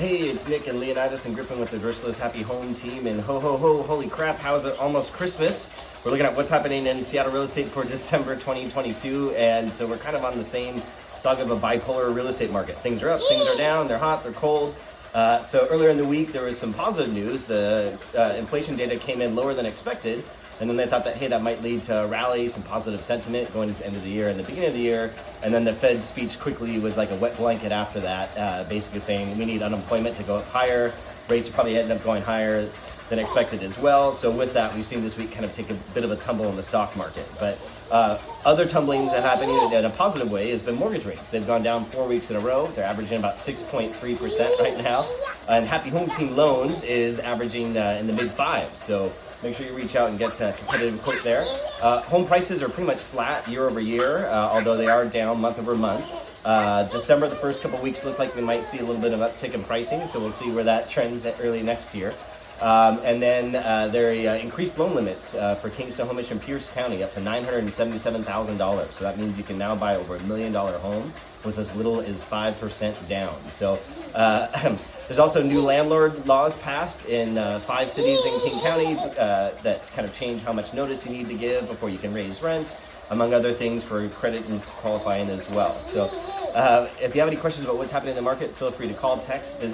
Hey, it's Nick and Leonidas and Griffin with the Versatile's Happy Home team. And ho, ho, ho, holy crap, how's it almost Christmas? We're looking at what's happening in Seattle real estate for December 2022. And so we're kind of on the same saga of a bipolar real estate market. Things are up, things are down, they're hot, they're cold. So earlier in the week, there was some positive news. The inflation data came in lower than expected. And then they thought that, hey, that might lead to a rally, some positive sentiment going into the end of the year and the beginning of the year. And then the Fed's speech quickly was like a wet blanket after that, basically saying we need unemployment to go up higher. Rates probably end up going higher than expected as well. So with that, we've seen this week kind of take a bit of a tumble in the stock market. But other tumblings that happen in a positive way has been mortgage rates. They've gone down 4 weeks in a row. They're averaging about 6.3% right now. And Happy Home Team Loans is averaging in the mid fives. So make sure you reach out and get a competitive quote there. Home prices are pretty much flat year over year, although they are down month over month. December, the first couple weeks look like we might see a little bit of uptick in pricing, so we'll see where that trends early next year. And then there are increased loan limits for King, Snohomish, and Pierce County up to $977,000. So that means you can now buy over $1 million home with as little as 5% down. So there's also new landlord laws passed in 5 cities in King County that kind of change how much notice you need to give before you can raise rents, among other things for credit and qualifying as well. So if you have any questions about what's happening in the market, feel free to call, text, visit